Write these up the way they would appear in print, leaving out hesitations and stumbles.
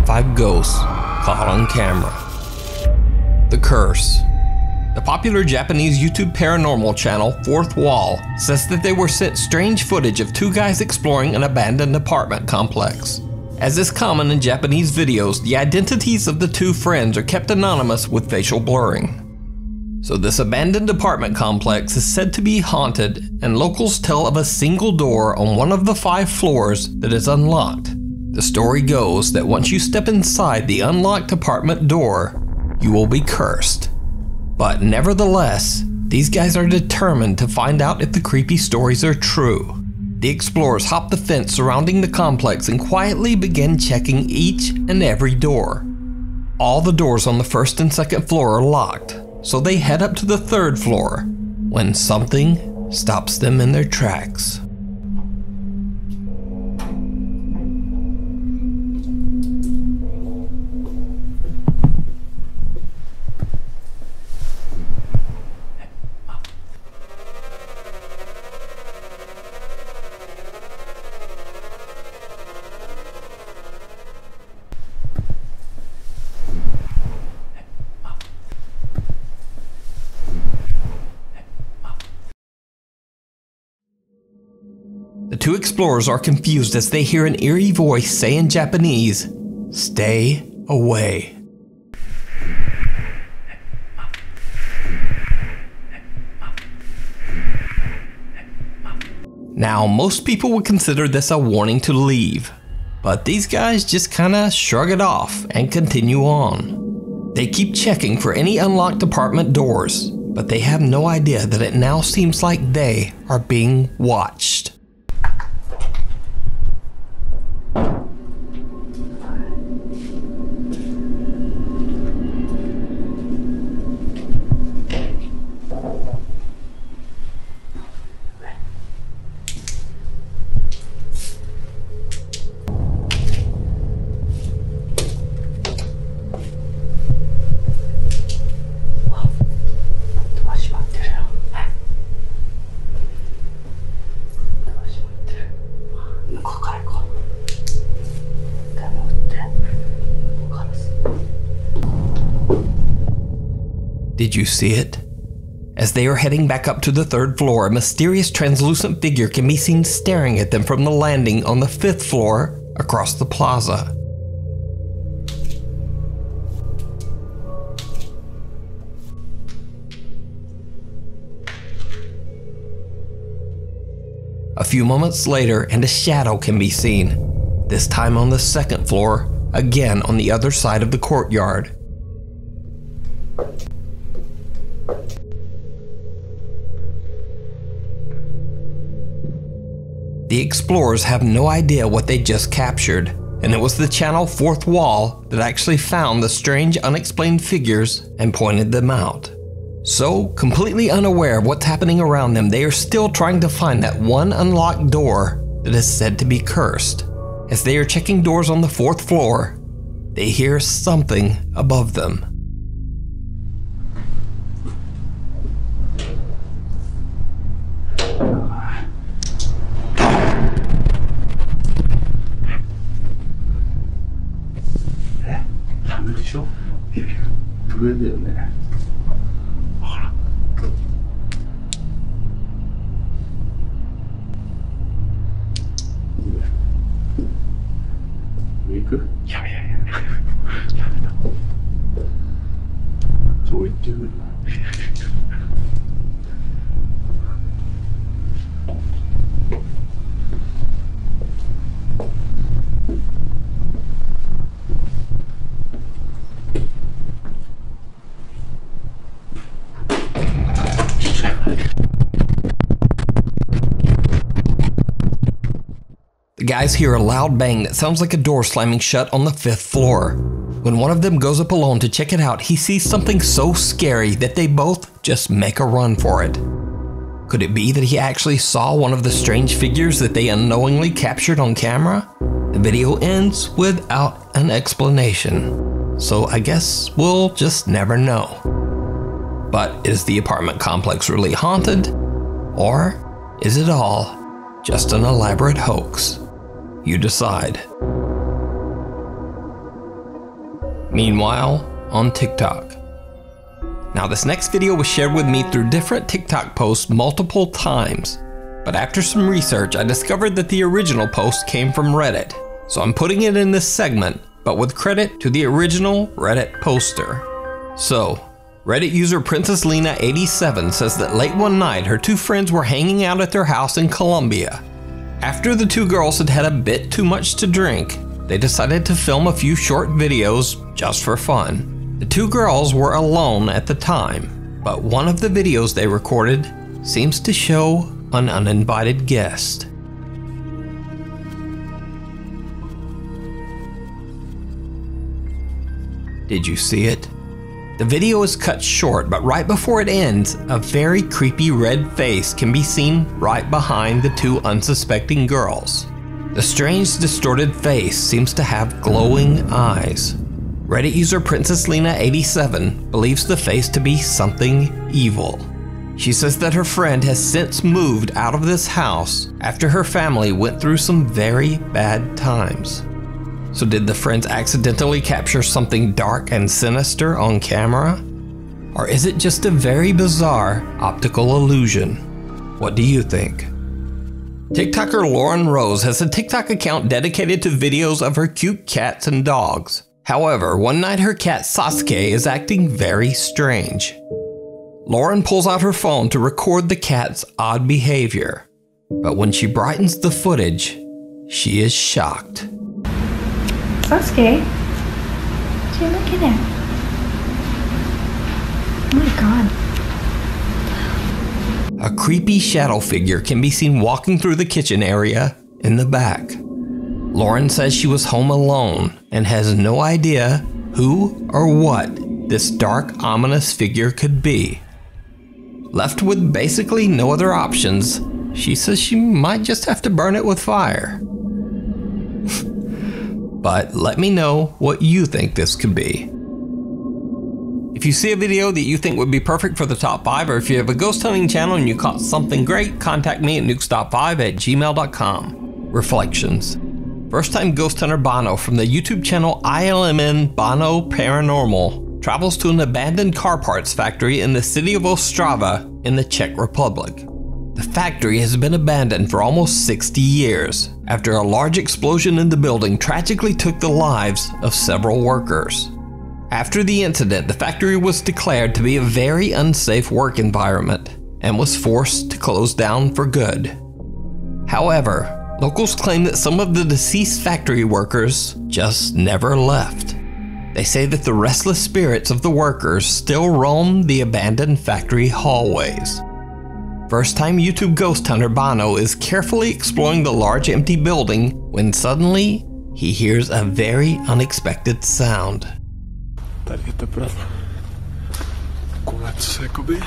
5 ghosts caught on camera. The Curse. The popular Japanese YouTube paranormal channel Fourth Wall says that they were sent strange footage of 2 guys exploring an abandoned apartment complex. As is common in Japanese videos, the identities of the 2 friends are kept anonymous with facial blurring. So this abandoned apartment complex is said to be haunted, and locals tell of a single door on one of the 5 floors that is unlocked. The story goes that once you step inside the unlocked apartment door, you will be cursed. But nevertheless, these guys are determined to find out if the creepy stories are true. The explorers hop the fence surrounding the complex and quietly begin checking each and every door. All the doors on the 1st and 2nd floor are locked, so they head up to the 3rd floor when something stops them in their tracks. The 2 explorers are confused as they hear an eerie voice say in Japanese, "Stay away." Now, most people would consider this a warning to leave, but these guys just kinda shrug it off and continue on. They keep checking for any unlocked apartment doors, but they have no idea that it now seems like they are being watched. Did you see it? As they are heading back up to the 3rd floor, a mysterious translucent figure can be seen staring at them from the landing on the 5th floor across the plaza. A few moments later, and a shadow can be seen, this time on the 2nd floor, again on the other side of the courtyard. The explorers have no idea what they just captured, and it was the channel Fourth Wall that actually found the strange unexplained figures and pointed them out. So, completely unaware of what's happening around them, they are still trying to find that one unlocked door that is said to be cursed. As they are checking doors on the 4th floor, they hear something above them. The guys hear a loud bang that sounds like a door slamming shut on the 5th floor. When one of them goes up alone to check it out, he sees something so scary that they both just make a run for it. Could it be that he actually saw one of the strange figures that they unknowingly captured on camera? The video ends without an explanation, so I guess we'll just never know. But is the apartment complex really haunted? Or is it all just an elaborate hoax? You decide. Meanwhile, on TikTok. Now this next video was shared with me through different TikTok posts multiple times, but after some research I discovered that the original post came from Reddit, so I'm putting it in this segment, but with credit to the original Reddit poster. So, Reddit user Princess Lena 87 says that late one night her two friends were hanging out at their house in Colombia. After the two girls had had a bit too much to drink, they decided to film a few short videos just for fun. The two girls were alone at the time, but one of the videos they recorded seems to show an uninvited guest. Did you see it? The video is cut short, but right before it ends, a very creepy red face can be seen right behind the two unsuspecting girls. The strange distorted face seems to have glowing eyes. Reddit user Princess Lena 87 believes the face to be something evil. She says that her friend has since moved out of this house after her family went through some very bad times. So did the friends accidentally capture something dark and sinister on camera? Or is it just a very bizarre optical illusion? What do you think? TikToker Lauren Rose has a TikTok account dedicated to videos of her cute cats and dogs. However, one night her cat Sasuke is acting very strange. Lauren pulls out her phone to record the cat's odd behavior. But when she brightens the footage, she is shocked. Sasuke, what are you looking at? Oh my god. A creepy shadow figure can be seen walking through the kitchen area in the back. Lauren says she was home alone and has no idea who or what this dark, ominous figure could be. Left with basically no other options, she says she might just have to burn it with fire. But let me know what you think this could be. If you see a video that you think would be perfect for the top 5, or if you have a ghost hunting channel and you caught something great, contact me at nukestop5@gmail.com. Reflections. First time ghost hunter Bono from the YouTube channel ILMN Bono Paranormal travels to an abandoned car parts factory in the city of Ostrava in the Czech Republic. The factory has been abandoned for almost 60 years after a large explosion in the building tragically took the lives of several workers. After the incident, the factory was declared to be a very unsafe work environment and was forced to close down for good. However, locals claim that some of the deceased factory workers just never left. They say that the restless spirits of the workers still roam the abandoned factory hallways. First-time YouTube ghost hunter Bono is carefully exploring the large empty building when suddenly he hears a very unexpected sound. Tady je teprve konec jakoby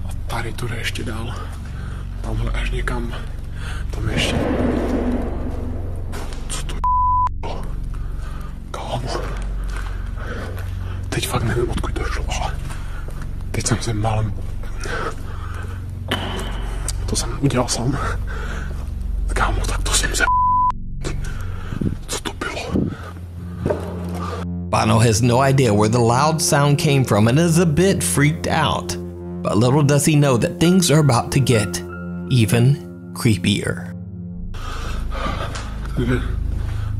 a tady to jde ještě dál. Tamhle až někam. Tam ještě. Co to je? Kámo. Teď fakt nevím, odkud to šlo, ale teď jsem se málem. To jsem udělal sám. Kámo, tak to jsem se. Co to bylo? Bono has no idea where the loud sound came from and is a bit freaked out. But little does he know that things are about to get even creepier. Tady je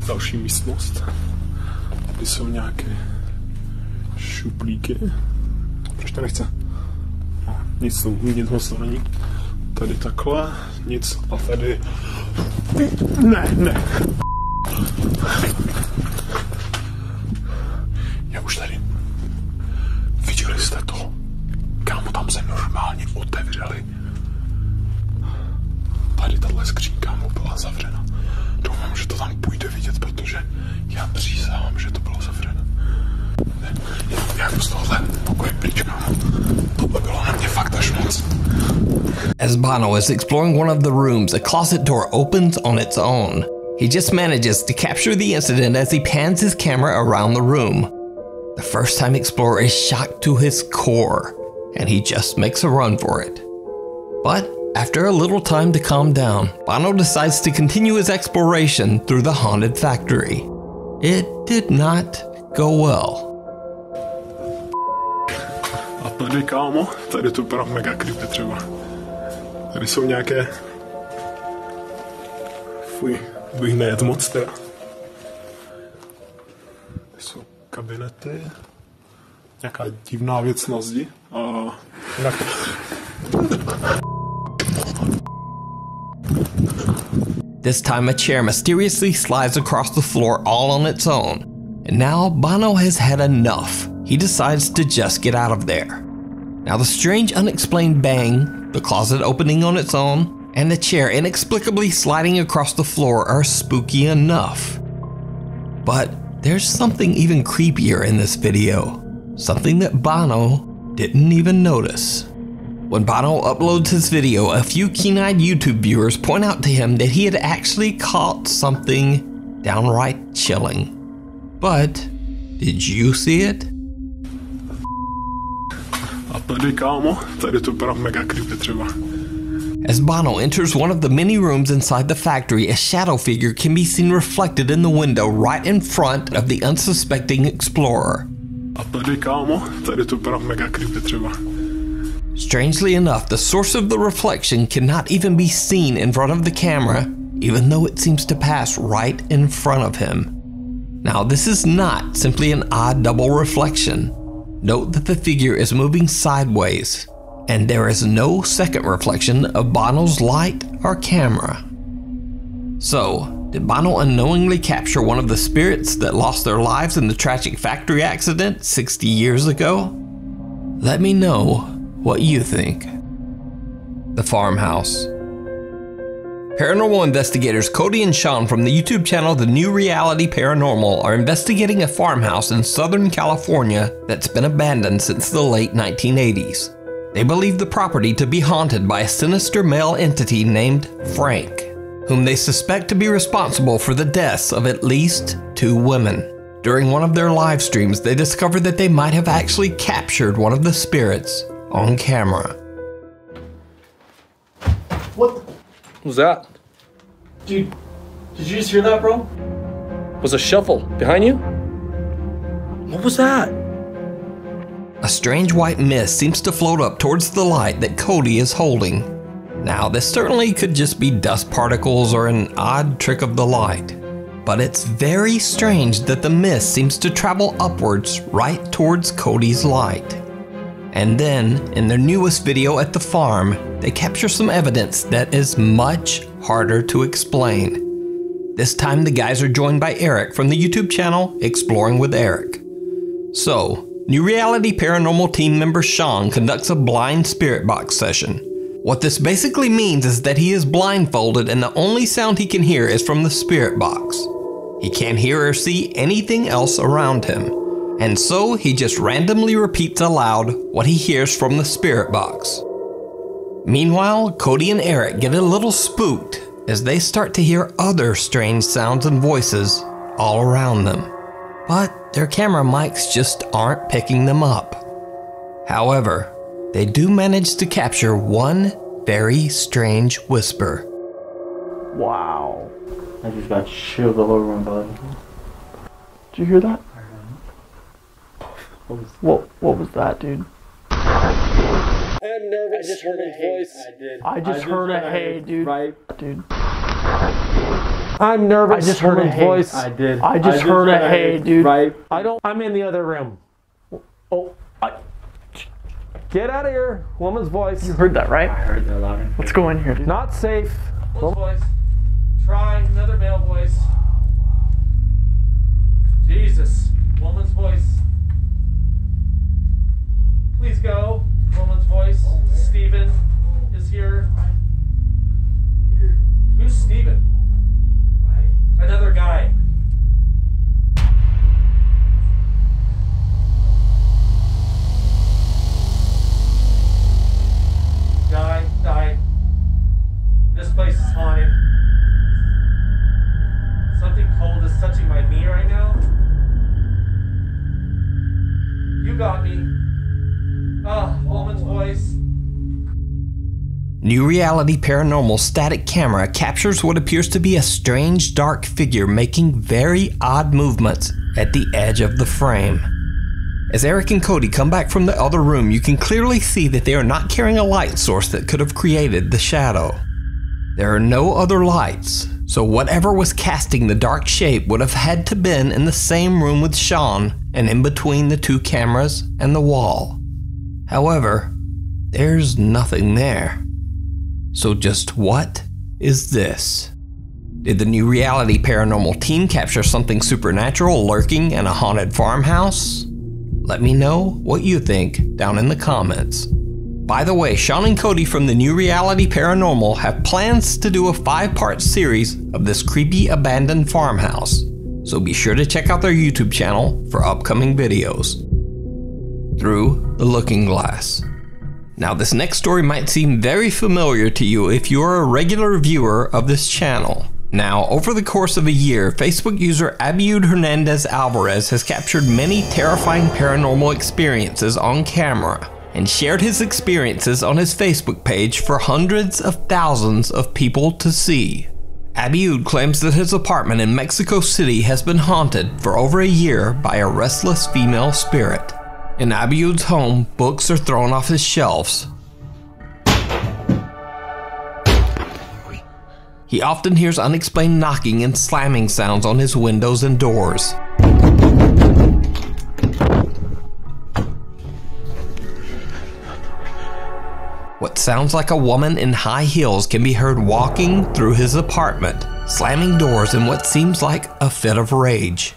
další místnost. Tady jsou nějaké šuplíky. Proč to nechce? No, nic moc to není. Tady takhle, nic a tady... Ne. Já už tady. Viděli jste to? Kámo, tam se normálně otevřeli. Tady tahle skřínka mu byla zavřena. Doufám, že to tam půjde vidět, protože já přísahám, že to bylo zavřeno. Já jdu z tohle pokoje pryč, kámo. Tohle bylo na mě fakt až moc. As Bono is exploring one of the rooms, a closet door opens on its own. He just manages to capture the incident as he pans his camera around the room. The first-time explorer is shocked to his core, and he just makes a run for it. But after a little time to calm down, Bono decides to continue his exploration through the haunted factory. It did not go well. A tady, kámo, tady to vypadá mega creepy třeba. Tady jsou nějaké... Fuj, bych nejet moc teda. Tady jsou kabinety. Nějaká divná věc na zdi. A... This time a chair mysteriously slides across the floor all on its own. And now Bono has had enough. He decides to just get out of there. Now the strange unexplained bang, the closet opening on its own, and the chair inexplicably sliding across the floor are spooky enough. But there's something even creepier in this video. Something that Bono didn't even notice. When Bono uploads his video, a few keen-eyed YouTube viewers point out to him that he had actually caught something downright chilling. But did you see it? A tady, kámo, tady to vypadá mega creepy třeba. As Bono enters one of the many rooms inside the factory, a shadow figure can be seen reflected in the window right in front of the unsuspecting explorer. A tady, kámo, tady to vypadá mega creepy třeba. Strangely enough, the source of the reflection cannot even be seen in front of the camera, even though it seems to pass right in front of him. Now, this is not simply an odd double reflection. Note that the figure is moving sideways, and there is no second reflection of Bono's light or camera. So, did Bono unknowingly capture one of the spirits that lost their lives in the tragic factory accident 60 years ago? Let me know what you think. The Farmhouse. Paranormal investigators Cody and Sean from the YouTube channel The New Reality Paranormal are investigating a farmhouse in Southern California that's been abandoned since the late 1980s. They believe the property to be haunted by a sinister male entity named Frank, whom they suspect to be responsible for the deaths of at least 2 women. During one of their live streams, they discovered that they might have actually captured one of the spirits on camera. What was that? Dude, did you just hear that, bro? Was a shuffle behind you? What was that? A strange white mist seems to float up towards the light that Cody is holding. Now, this certainly could just be dust particles or an odd trick of the light, but it's very strange that the mist seems to travel upwards right towards Cody's light. And then, in their newest video at the farm, they capture some evidence that is much harder to explain. This time the guys are joined by Eric from the YouTube channel Exploring with Eric. So, New Reality Paranormal team member Sean conducts a blind spirit box session. What this basically means is that he is blindfolded and the only sound he can hear is from the spirit box. He can't hear or see anything else around him. And so he just randomly repeats aloud what he hears from the spirit box. Meanwhile, Cody and Eric get a little spooked as they start to hear other strange sounds and voices all around them. But their camera mics just aren't picking them up. However, they do manage to capture one very strange whisper. Wow. I just got chilled all over my body. Did you hear that? What was that, dude? I'm nervous. I just heard a voice. I just heard a hey, dude. Right, dude. I'm nervous. I just heard a voice. I just heard a hey, dude. Right. I'm in the other room. Get out of here. Woman's voice. You heard that, right? I heard that loud. Let's go in here, dude. Not safe. Woman's voice. Try another male voice. Jesus. Woman's voice. Please go. Woman's voice. Steven is here. Who's Steven? Another guy. Die. This place is haunted. Something cold is touching my knee right now. You got me. Woman's voice. New Reality Paranormal static camera captures what appears to be a strange dark figure making very odd movements at the edge of the frame. As Eric and Cody come back from the other room, you can clearly see that they are not carrying a light source that could have created the shadow. There are no other lights, so whatever was casting the dark shape would have had to been in the same room with Sean and in between the two cameras and the wall. However, there's nothing there. So just what is this? Did the new reality paranormal team capture something supernatural lurking in a haunted farmhouse? Let me know what you think down in the comments. By the way, Sean and Cody from the New Reality Paranormal have plans to do a 5-part series of this creepy abandoned farmhouse, so be sure to check out their YouTube channel for upcoming videos. Through the Looking Glass. Now this next story might seem very familiar to you if you are a regular viewer of this channel. Now, over the course of a year, Facebook user Abiud Hernandez Alvarez has captured many terrifying paranormal experiences on camera and shared his experiences on his Facebook page for hundreds of thousands of people to see. Abiud claims that his apartment in Mexico City has been haunted for over a year by a restless female spirit. In Abiud's home, books are thrown off his shelves. He often hears unexplained knocking and slamming sounds on his windows and doors. What sounds like a woman in high heels can be heard walking through his apartment, slamming doors in what seems like a fit of rage.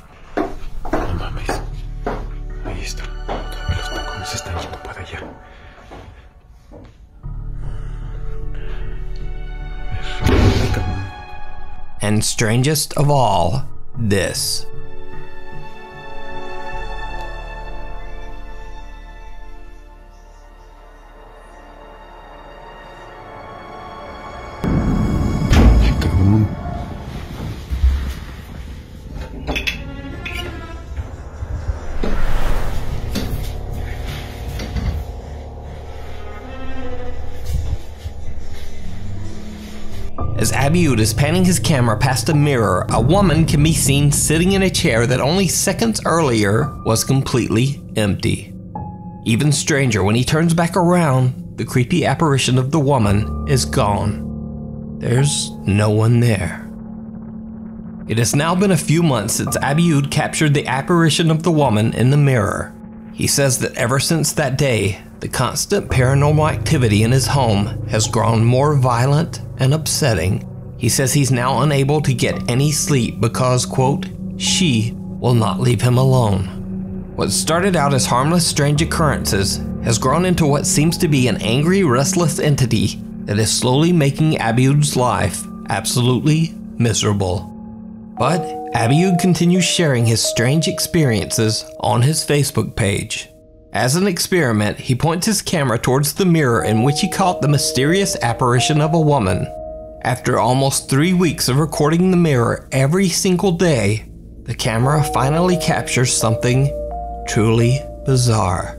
And strangest of all, this. As Abiud is panning his camera past a mirror, a woman can be seen sitting in a chair that only seconds earlier was completely empty. Even stranger, when he turns back around, the creepy apparition of the woman is gone. There's no one there. It has now been a few months since Abiud captured the apparition of the woman in the mirror. He says that ever since that day, the constant paranormal activity in his home has grown more violent and upsetting. He says he's now unable to get any sleep because, quote, she will not leave him alone. What started out as harmless, strange occurrences has grown into what seems to be an angry, restless entity that is slowly making Abiud's life absolutely miserable. But Abiud continues sharing his strange experiences on his Facebook page. As an experiment, he points his camera towards the mirror in which he caught the mysterious apparition of a woman. After almost 3 weeks of recording the mirror every single day, the camera finally captures something truly bizarre.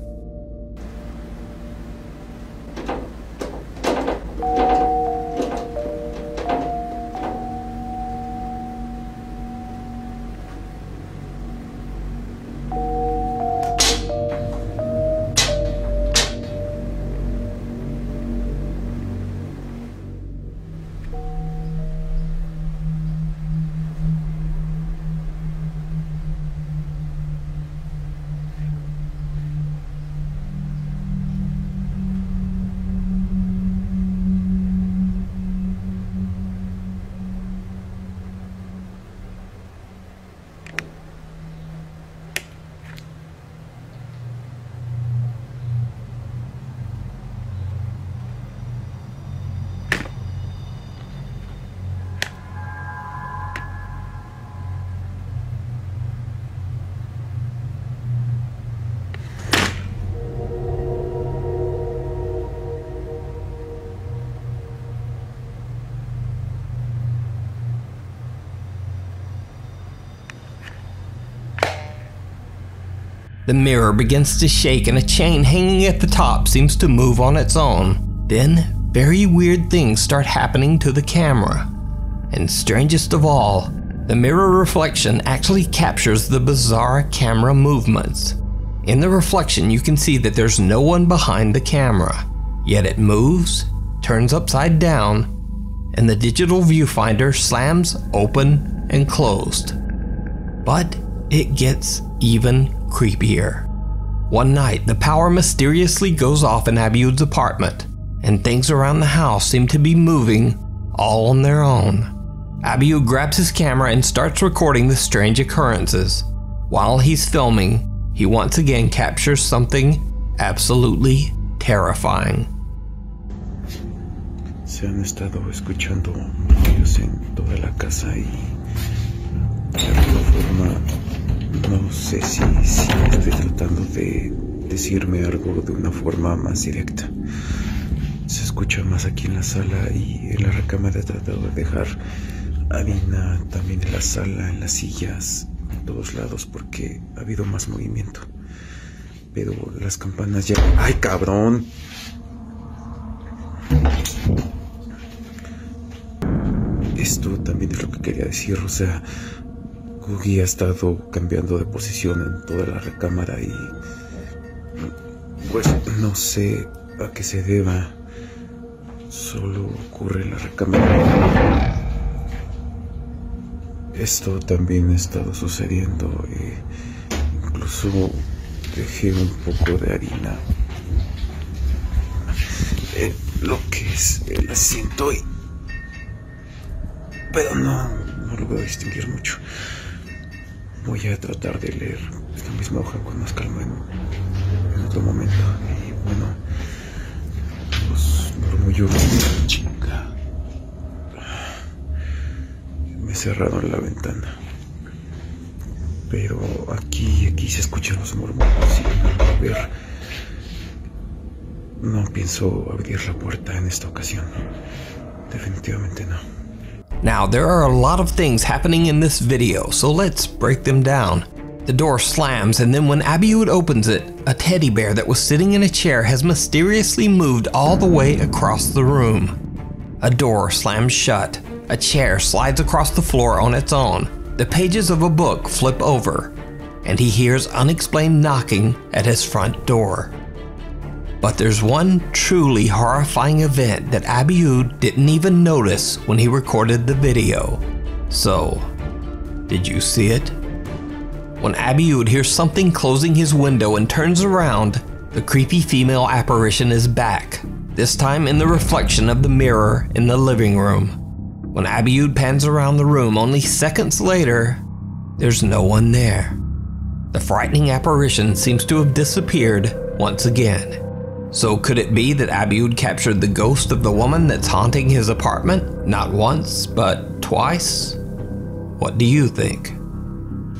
The mirror begins to shake and a chain hanging at the top seems to move on its own. Then, very weird things start happening to the camera. And strangest of all, The mirror reflection actually captures the bizarre camera movements. In the reflection, you can see that there's no one behind the camera, yet it moves, turns upside down, and the digital viewfinder slams open and closed. But it gets even creepier. One night, the power mysteriously goes off in Abiud's apartment, and things around the house seem to be moving all on their own. Abiud grabs his camera and starts recording the strange occurrences. While he's filming, he once again captures something absolutely terrifying. Se han estado escuchando ruidos en toda la casa y de alguna forma no sé si estoy tratando de decirme algo de una forma más directa. Se escucha más aquí en la sala y en la recámara he tratado de dejar harina también en la sala, en las sillas, en todos lados porque ha habido más movimiento. Pero las campanas ya... ¡Ay, cabrón! Esto también es lo que quería decir, o sea, Googie ha estado cambiando de posición en toda la recámara y pues no sé a qué se deba, solo ocurre en la recámara. Esto también ha estado sucediendo, incluso dejé un poco de harina en lo que es el asiento pero no lo veo distinguir mucho. Voy a tratar de leer esta misma hoja con más calma en otro momento. Y bueno, los murmullos de la chica me cerraron la ventana, pero aquí se escuchan los murmullos y no pienso abrir la puerta en esta ocasión. Definitivamente no. Now, there are a lot of things happening in this video, so let's break them down. The door slams, and then when Abiud opens it, a teddy bear that was sitting in a chair has mysteriously moved all the way across the room. A door slams shut, a chair slides across the floor on its own, the pages of a book flip over, and he hears unexplained knocking at his front door. But there's one truly horrifying event that Abiud didn't even notice when he recorded the video. So, did you see it? When Abiud hears something closing his window and turns around, the creepy female apparition is back, this time in the reflection of the mirror in the living room. When Abiud pans around the room only seconds later, there's no one there. The frightening apparition seems to have disappeared once again. So could it be that Abiud captured the ghost of the woman that's haunting his apartment? Not once, but twice? What do you think?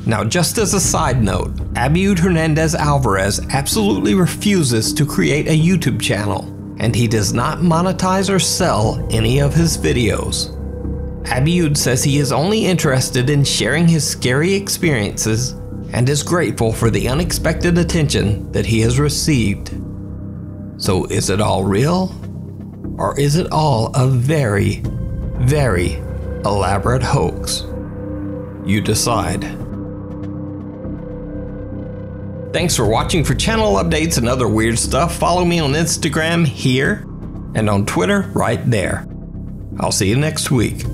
Now, just as a side note, Abiud Hernandez Alvarez absolutely refuses to create a YouTube channel, and he does not monetize or sell any of his videos. Abiud says he is only interested in sharing his scary experiences and is grateful for the unexpected attention that he has received. So is it all real? Or is it all a very, very elaborate hoax? You decide. Thanks for watching. For channel updates and other weird stuff, follow me on Instagram here and on Twitter right there. I'll see you next week.